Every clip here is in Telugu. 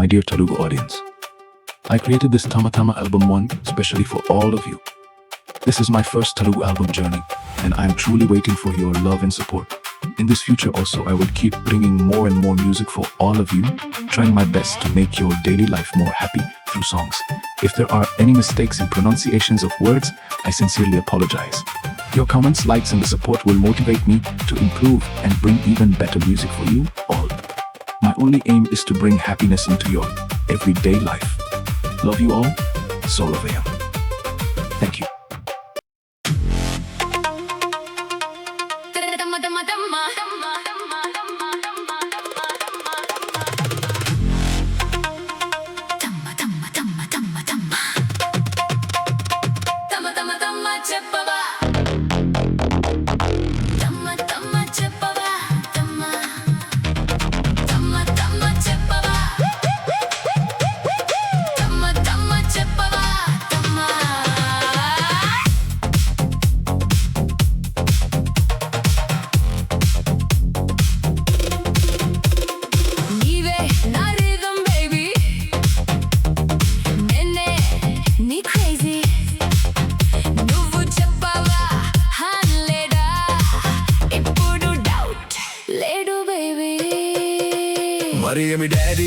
my dear Telugu audience. I created this Tama Tama album 1 especially for all of you. This is my first Telugu album journey, and I am truly waiting for your love and support. In this future also, I will keep bringing more and more music for all of you, trying my best to make your daily life more happy through songs. If there are any mistakes in pronunciations of words, I sincerely apologize. Your comments, likes, and the support will motivate me to improve and bring even better music for you all. My only aim is to bring happiness into your everyday life. Love you all, Soul of AM. Thank you. మరి ఏమి డాడీ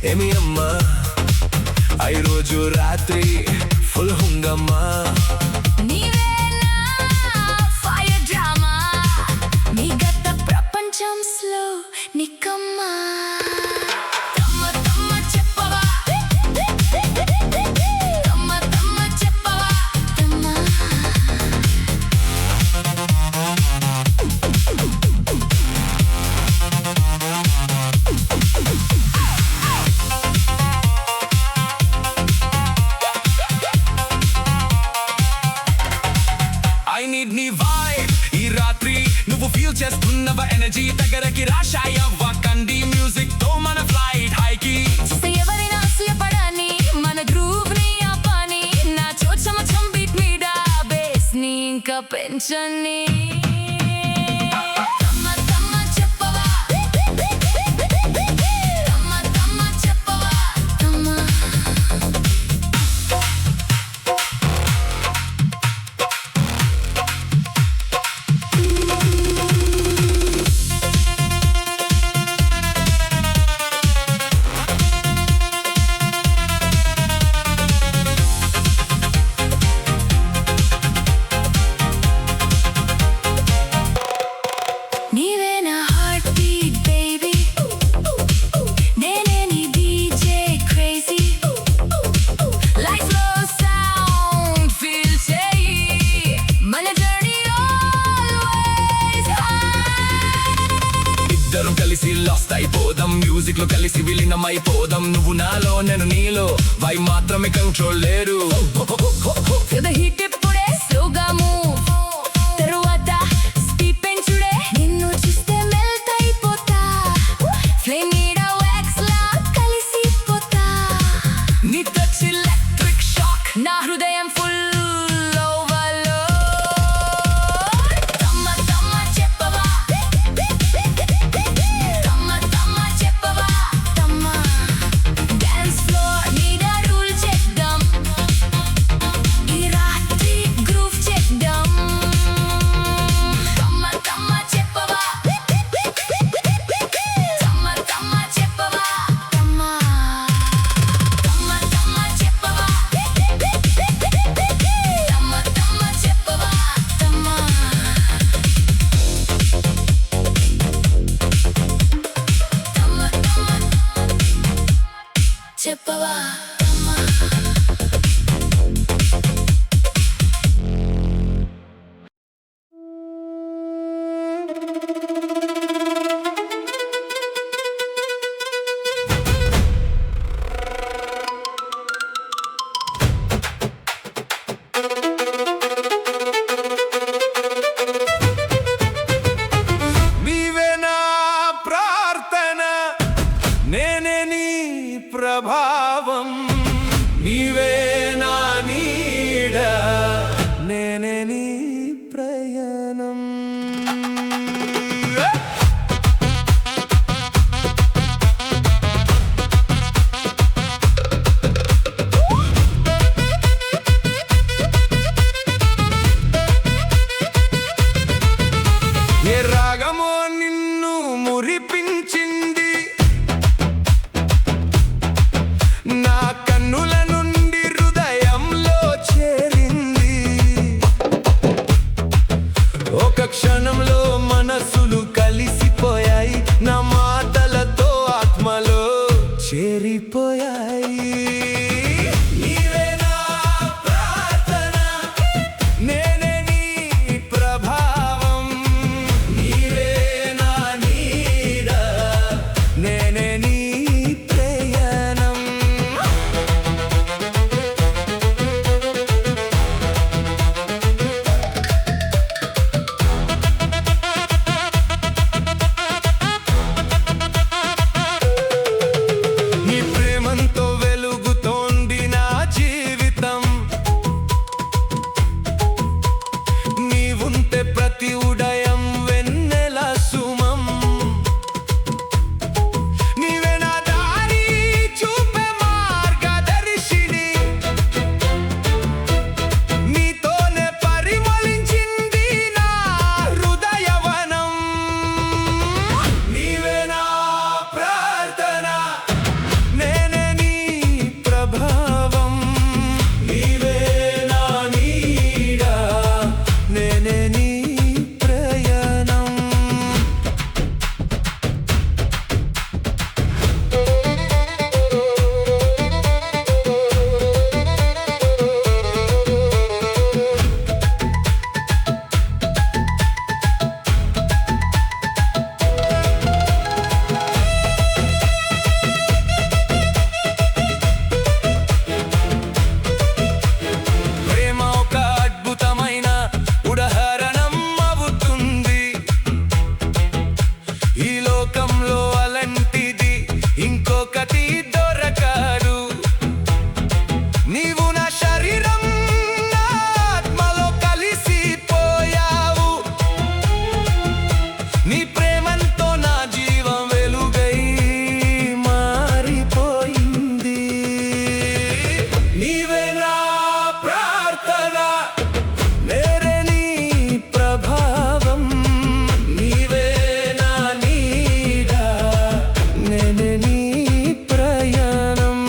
ఏమి అమ్మా ఐ రోజు రాత్రి ఫుల్ హుంగమ్మా ఫైర్ డ్రామా నీ గత ప్రపంచంలో నికమ్మా ఈ రాత్రి నువ్వు ఫీల్ చేస్తున్నవ ఎనర్జీ దగ్గరకి రాషాయవ్వ కండి మ్యూజిక్ తో మన ఫ్లైట్ హైకి ఎవరైనా అసూయపడని మన గ్రూవ్ ని ఆపని నా చోచమచం బీట్ మీద బేస్ ని ఇంకా పెంచని కలిసి లాస్ట్ అయిపోదాం మ్యూజిక్ లో కలిసి విలీనం అయిపోదాం నువ్వు నాలో నేను నీలో వై మాత్రమే కంట్రోల్ లేరు హిట్ ఇప్పుడే స్లోగా మూవ్ తరువాత స్పీడ్ పెంచుడే నిన్ను చూస్తే మెల్ట్ అయిపోతా ఫ్లేమ్ నీడ wax లా కలిసిపోతా నీ టచ్ ఎలక్ట్రిక్ షాక్ నా హృదయం ఫుల్ చెప్పవా ప్రభావం నీవే నా నీడ నేనే నీ ప్రయాణం చేరిపోయాయి. నీవే నా ప్రార్థన, నేనే నీ ప్రభావం. నీవే నా నీడ, నేనే నీ ప్రయాణం. నీ ప్రేమంతో వెలుగుతోంది నా జీవితం. నీవుంటే ప్రతి ఉదయం వెన్నెల సుమం. నీవే నా దారి చూపే మార్గదర్శిని. నీతోనే పరిమళించింది నా హృదయవనం. నీవే నా ప్రార్థన, నేనే నీ ప్రభావం. నీవే నా నీడ, నేనే నీ ప్రయాణం. ప్రేమ ఒక అద్భుతమైన ఉదాహరణం అవుతుంది. ఈ లోకంలో అలాంటిది ఇంకొకటి దొరకదు. నీవు నా శరీరం, నా ఆత్మలో కలిసిపోయావు. నీ ప్రేమంతో నా జీవం వెలుగై మారిపోయింది. నీవే నా ప్రార్థన, నేనే నీ ప్రభావం. నీవే నా నీడ, నేనే నీ ప్రయాణం.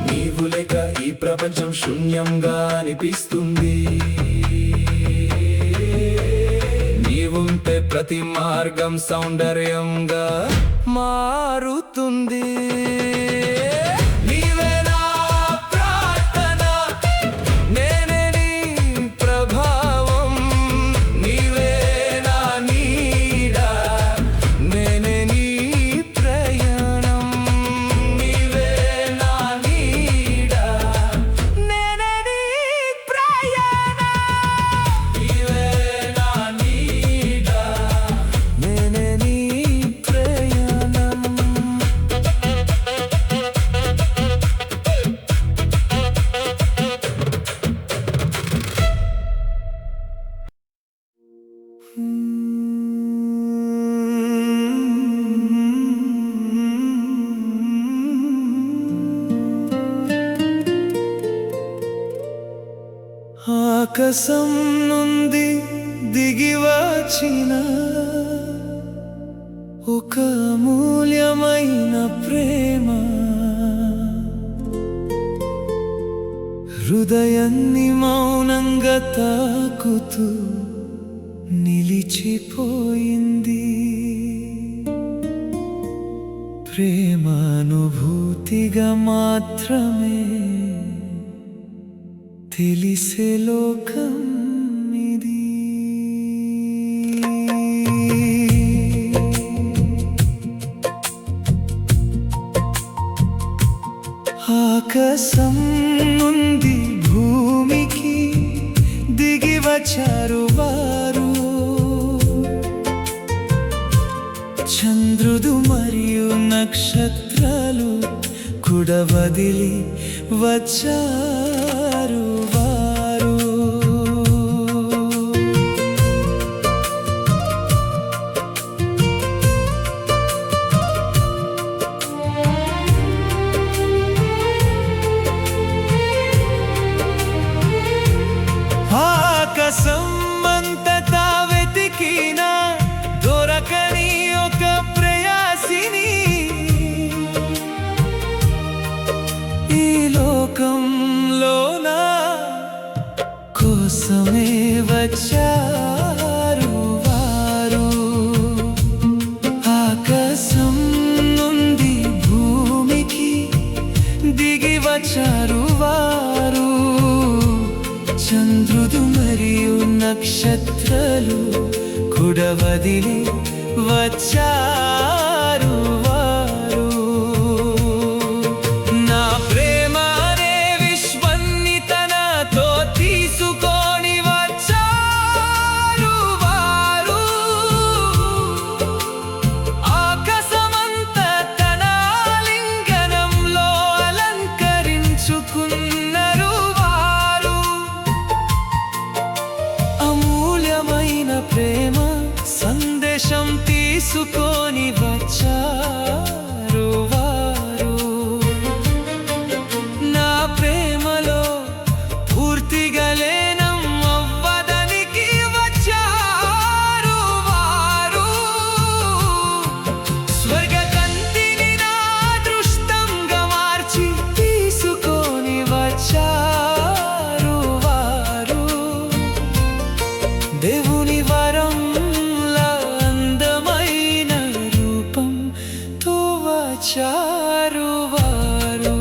నీవు లేక ఈ ప్రపంచం శూన్యంగా అనిపిస్తుంది. నీవుంటే ప్రతి మార్గం సౌందర్యంగా మారుతుంది. నీవే నా ప్రార్థన, నేనే నీ ప్రభావం. నీవే నా నీడ, నేనే నీ ప్రయాణం. నీవే నా నీడ, నేనే నీ ప్రయాణం. నీవే నా నీడ, నేనే నీ ప్రయాణం. ఆకాశం నుండి దిగి వచ్చిన ఒక అమూల్యమైన ప్రేమ, హృదయాన్ని మౌనంగా తాకుతూ నిలిచిపోయింది. ప్రేమానుభూతిగా మాత్రమే తెలిసే లోకం ఇది. ఆకాశం నుండి భూమికి దిగి వచ్చారు వారు. చంద్రుడు మరియు నక్షత్రాలు కూడా వదిలి వచ్చారు వారు. ఆకాశం అంతటా వెతికినా దొరకని ఒక ప్రయాసిని ఈ లోకంలోన కోసమే వచ్చారు వారు. ఆకాశం నుండి భూమికి దిగి వచ్చారు వారు. చంద్రుడు మరియు నక్షత్రాలు కూడా వదిలి వచ్చారు వారు. నా ప్రేమ అనే విశ్వాన్ని తనతో తీసుకొని వచ్చారు వారు. ఆకాశమంతా తన లింగనంలో అలంకరించుకున్నారు వారు. అమూల్యమైన ప్రేమ సందేశం తీసుకొని వచ్చారు వారు. నా ప్రేమలో పూర్తిగా లీనం అవ్వడానికి వచ్చారు వారు. స్వర్గకంతిని నా అదృష్టంగా మార్చి తీసుకొని వచ్చారు వారు. దేవుని వరంలా అందమైన రూపంతో వచ్చారు వారు.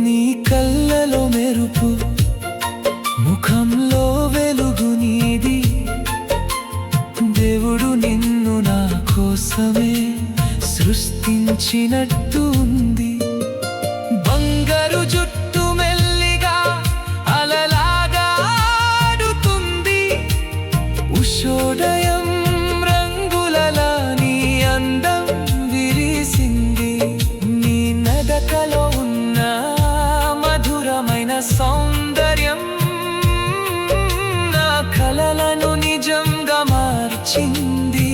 నీ కళ్ళలో మెరుపు, ముఖంలో వెలుగు నీది. దేవుడు నిన్ను నా కోసమే సృష్టించినట్టు ఉంది. బంగారు జుట్టు మెల్లిగా అలలాగా ఆడుతుంది. ఉషోదయం రంగులలా నీ అందం విరిసింది. నీ నడకలో ఉన్న మధురమైన సౌందర్యం నా కలలను నిజంగా మార్చింది.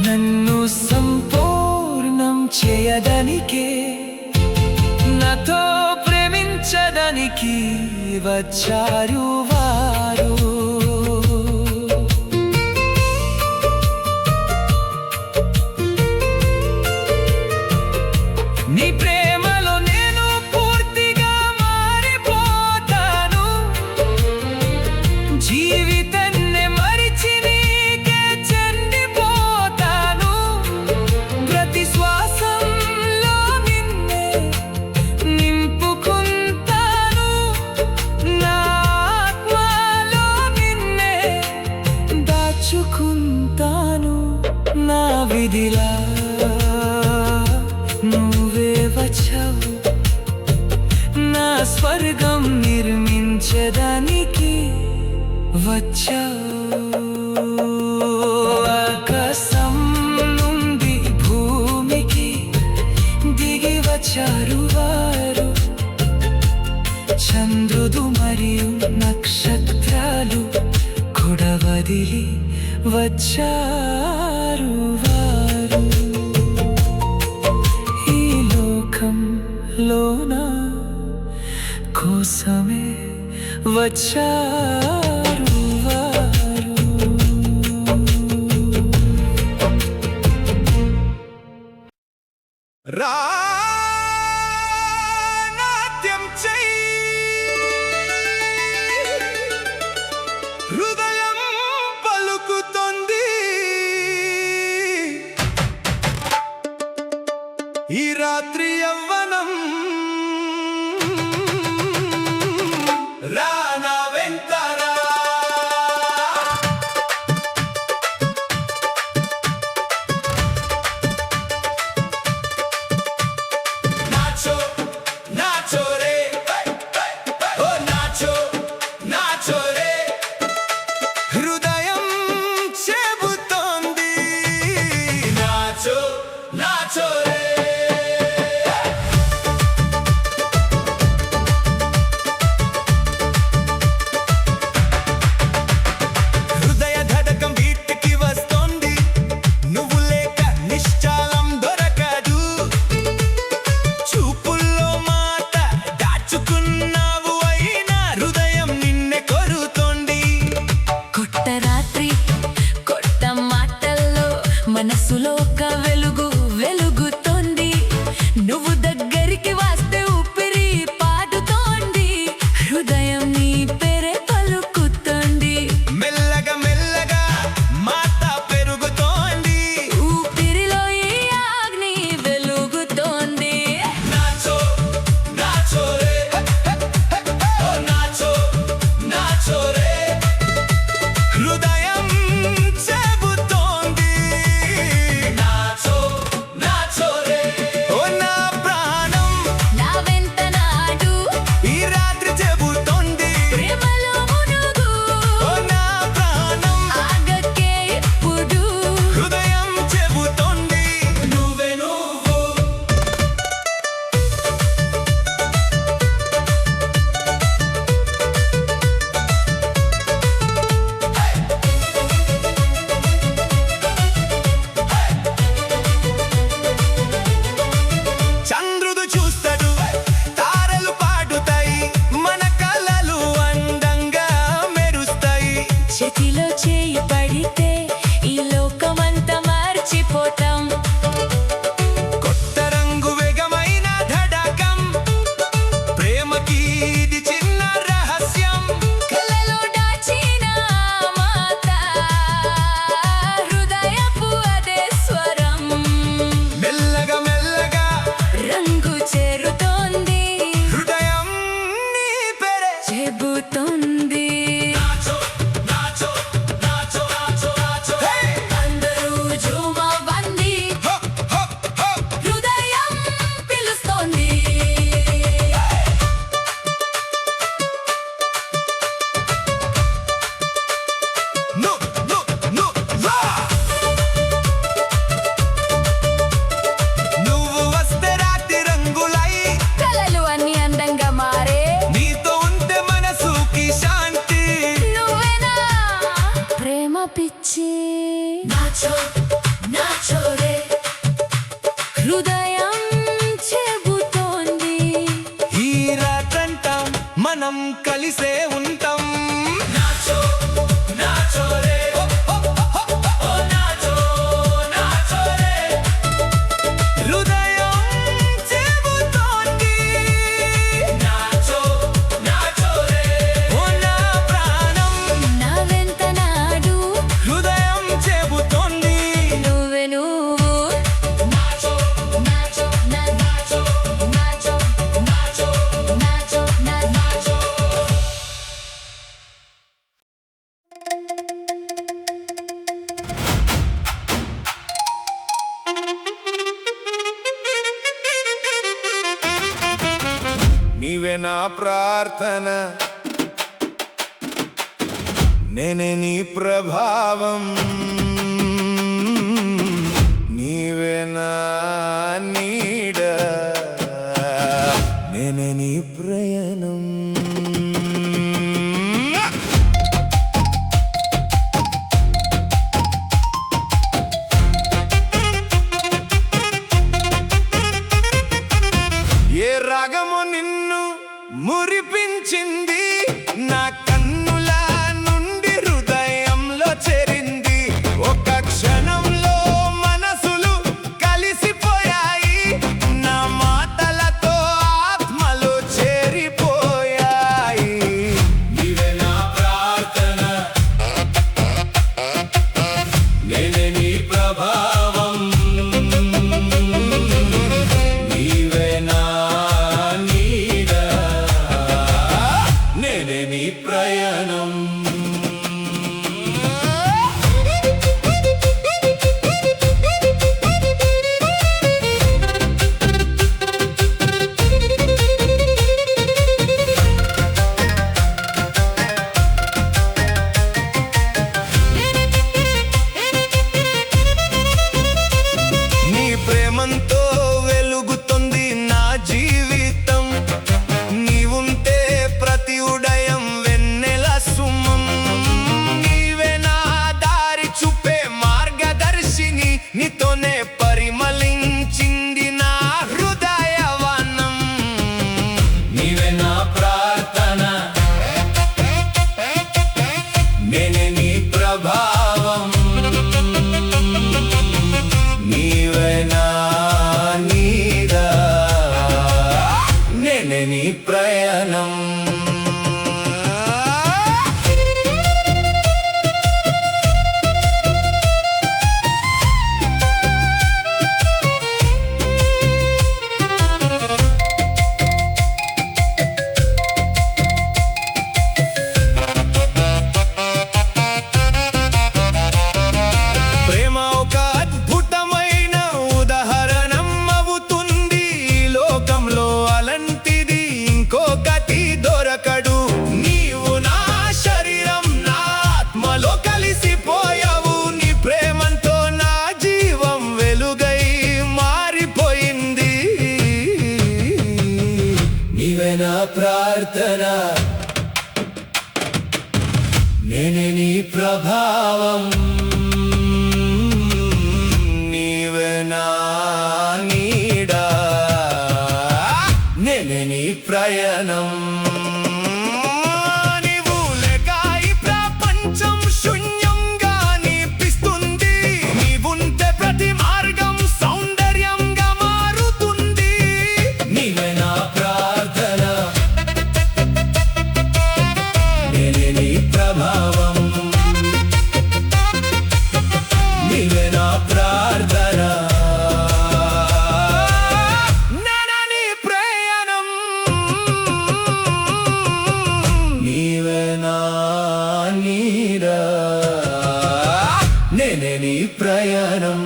నన్ను సంపూర్ణం చేయడానికే, నాతో ప్రేమించడానికి వచ్చారు వారు. నీ ప్రేమలో నేను పూర్తిగా మారిపోతాను. జీవితాన్ని మరిచి నీకే చెందిపోతాను. ప్రతి శ్వాసంలో నిన్నే నింపుకుంటాను. నా ఆత్మలో నిన్నే దాచుకుంటాను. నా విధిలా నువ్వే వచ్చావు. నా స్వర్గం నిర్మించడానికి వచ్చావు. ఆకాశం నుండి భూమికి దిగి వచ్చారు వారు. చంద్రుడు మరియు నక్షత్రాలు కూడా వదిలి వచ్చారు వారు. ఈ లోకంలోన కోసమే వచ్చారు వారు. నాట్యం చెయ్యి, హృదయం పలుకుతోంది. ఈ రాత్రి యవ్వనం రానా వెంటరా. నాచో నాచో రే, ఓ నాచో నాచో రే. హృదయం చెబుతోంది నాచో నాచో రే. ఒక వెలుగు వెలుగుతోంది. నువ్వు దగ్గరికి వస్తే ఊపిరి పాడుతోంది. హృదయం నీ పేరే పలుకుతోంది. మెల్లగా మెల్లగా మాట పెరుగుతోంది. ఊపిరిలో ఈ అగ్ని వెలుగుతోంది. నాచో నాచో రే, ఓ నాచో నాచో రే. హృదయం చెబుతోంది. నాచో నాచో రే. ఓ నా ప్రాణం నా వెంట నాడు ఈ రాత్రి చెబుతోంది. ప్రేమలో మునుగు. ఓ నా ప్రాణం ఆగకే ఇప్పుడు. హృదయం చెబుతోంది. నువ్వే నువ్వు. చంద్రుడు చూస్తాడు, తారలు పాడుతాయి, మన కలలు అందంగా మెరుస్తాయి. చేతిలో చేయి పడితే ఈ లోకమంతా మర్చిపోతాం. కొత్త రంగు వేగమైన ధడకం, ప్రేమకి ఇది చిన్న రహస్యం. కలలో దాచిన మాట హృదయపు అదే స్వరం. మెల్లగా మెల్లగా రంగు చేరుతోంది. హృదయం నీ పేరే చెబుతోంది. నాచో నాచో నాచో నాచో నాచో. హే! అందరూ జూమవ్వండి. హో హో హో. హృదయం పిలుస్తోంది. ను ను ను రా. నువ్వు వస్తే రాత్రి రంగులై, కలలు అన్ని అందంగా మారే. నీతో ఉంటే మనసుకి శాంతి. నువ్వేనా ప్రేమ పిచ్చి. నాచో నాచో రే. హృదయం చెబుతోంది. ఈ రాత్రంతా మనం కలిసే ఉంటాం. నాచో నాచో రే. ఓ ఓ ఓ ఓ నాచో నాచో రే. హృదయం చెబుతోంది. నాచో నాచో రే. ఓ నా ప్రాణం నా వెంట నాడు హృదయం చెబుతోంది. నువ్వే నువ్వు. నాచో నాచో నా నాచో నాచో నాచో నాచో నా నాచో. నీవే నా ప్రార్థన, నేనే నీ ప్రభావం. నీవే నా నీడ, నేనే నీ ప్రయాణం. ఏ రాగము నిన్ను మురిపించింది, నా కన్నుల నుండి హృదయంలో చేరింది. ప్రార్థన నేనే నీ ప్రభావం నీవే నా నీడా నేనే నీ ప్రయాణం నీవు లేక ఈ ప్రపంచం శూన్యంగా అనిపిస్తుంది నీవుంటే ప్రతి మార్గం సౌందర్యంగా మారుతుంది నీవే నా ప్రార్థన నేనే నీ ప్రభావం నీవే నా ప్రార్థన నేనే నీ ప్రయాణం నీవే నా నీడ నేనే నీ ప్రయాణం